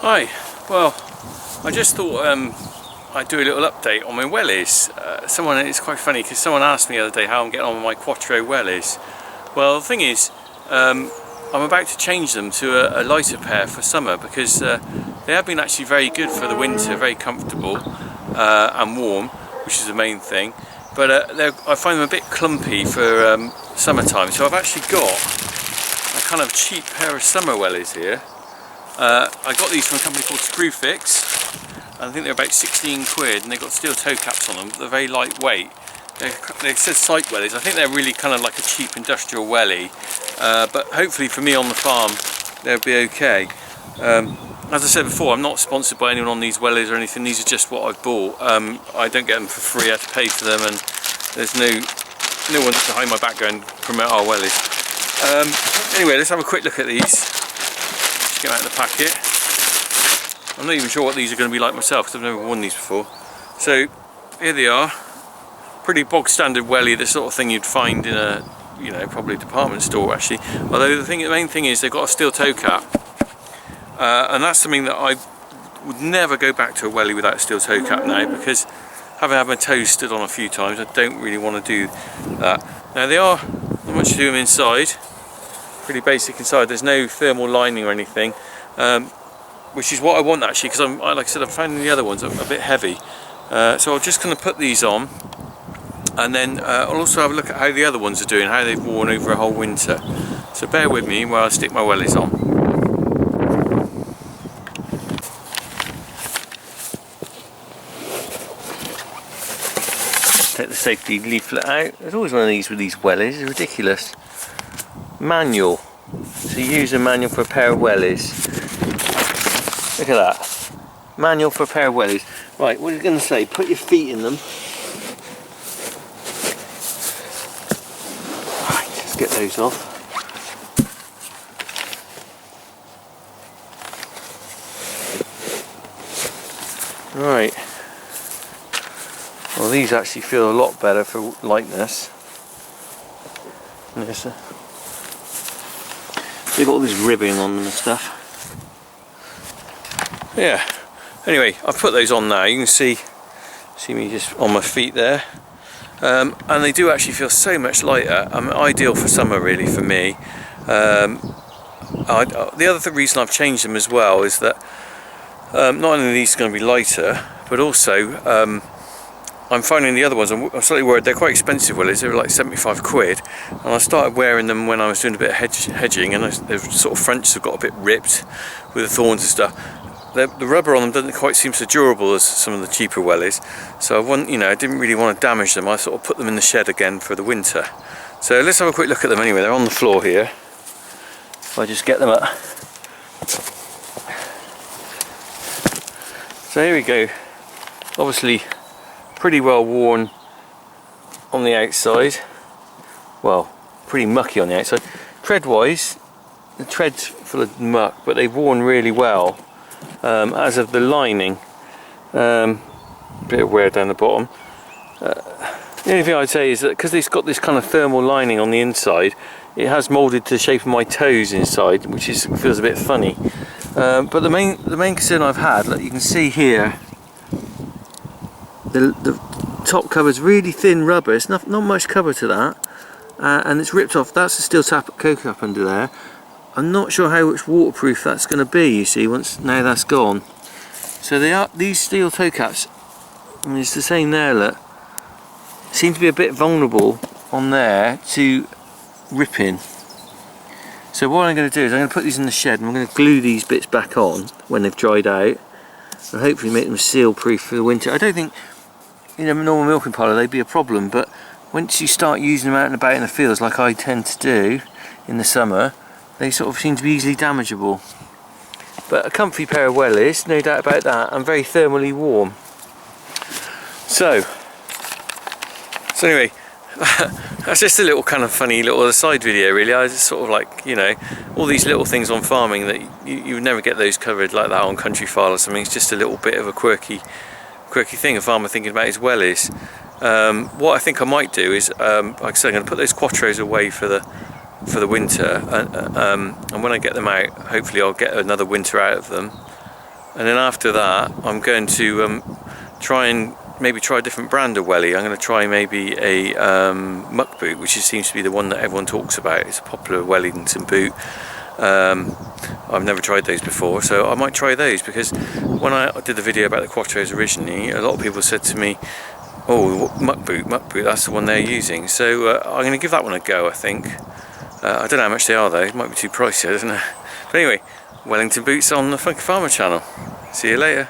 Hi, well, I just thought I'd do a little update on my wellies. It's quite funny because someone asked me the other day how I'm getting on with my Quattro wellies. Well, the thing is, I'm about to change them to a lighter pair for summer because they have been actually very good for the winter, very comfortable and warm, which is the main thing. But I find them a bit clumpy for summertime, so I've actually got a kind of cheap pair of summer wellies here. I got these from a company called Screwfix. I think they're about 16 quid and they've got steel toe caps on them. They're very lightweight. They said sight wellies. I think they're really kind of like a cheap industrial wellie, but hopefully for me on the farm they'll be okay. As I said before, I'm not sponsored by anyone on these wellies or anything. These are just what I've bought. I don't get them for free. I have to pay for them, and there's no one behind my back going promote our wellies. Anyway, let's have a quick look at these. Get out of the packet. I'm not even sure what these are going to be like myself because I've never worn these before. So here they are. Pretty bog standard wellie, the sort of thing you'd find in a, probably a department store actually. Although the main thing is they've got a steel toe cap, and that's something that I would never go back to a wellie without a steel toe cap now, because having had my toes stood on a few times, I don't really want to do that. Now they are, not much to do them inside. Pretty basic inside. There's no thermal lining or anything, which is what I want actually, because like I said, I'm finding the other ones a bit heavy. So I'm just going to put these on, and then I'll also have a look at how the other ones are doing, how they've worn over a whole winter. So bear with me while I stick my wellies on. Take the safety leaflet out. There's always one of these with these wellies. It's ridiculous. Manual. So you use a manual for a pair of wellies. Look at that. Manual for a pair of wellies. Right, what are you going to say? Put your feet in them. Right, let's get those off. Right. Well, these actually feel a lot better for lightness. They've got all this ribbing on them and stuff. Yeah. Anyway, I've put those on now. You can see me just on my feet there, and they do actually feel so much lighter. Ideal for summer, really, for me. The other reason I've changed them as well is that not only are these going to be lighter, but also I'm finding the other ones, I'm slightly worried, they're quite expensive wellies. They were like 75 quid, and I started wearing them when I was doing a bit of hedging, and their sort of fronts have got a bit ripped with the thorns and stuff. The rubber on them doesn't quite seem so durable as some of the cheaper wellies, so I didn't really want to damage them. I sort of put them in the shed again for the winter. So let's have a quick look at them anyway. They're on the floor here. If I just get them up. So here we go. Obviously pretty well worn on the outside, well, pretty mucky on the outside. Tread wise, the tread's full of muck, but they've worn really well, as of the lining. Bit of wear down the bottom. The only thing I'd say is that because it's got this kind of thermal lining on the inside, it has moulded to the shape of my toes inside, which feels a bit funny. But the main concern I've had, like you can see here, the top cover's really thin rubber. It's not much cover to that, and it's ripped off. That's the steel toe cap under there. I'm not sure how much waterproof that's going to be, you see, now that's gone. So these steel toe caps, it's the same there, look, seem to be a bit vulnerable on there to ripping. So what I'm going to do is I'm going to put these in the shed, and I'm going to glue these bits back on when they've dried out, and hopefully make them seal proof for the winter. I don't think normal milking parlour they'd be a problem, but once you start using them out and about in the fields like I tend to do in the summer, they sort of seem to be easily damageable. But a comfy pair of wellies, no doubt about that, and very thermally warm. So anyway, that's just a little kind of funny little aside video, really. I just sort of like, all these little things on farming that you would never get those covered like that on Country File or something. It's just a little bit of a quirky thing a farmer thinking about his wellies. What I think I might do is, like I said, I'm going to put those Quattros away for for the winter, and when I get them out, hopefully I'll get another winter out of them. And then after that, I'm going to try a different brand of wellie. I'm going to try maybe a muck boot, which seems to be the one that everyone talks about. It's a popular Wellington boot. I've never tried those before, so I might try those, because when I did the video about the Quattros originally, a lot of people said to me, oh, muck boot, that's the one they're using. So I'm going to give that one a go, I think. I don't know how much they are though, it might be too pricey, I don't know. But anyway, Wellington boots on the Funky Farmer channel. See you later.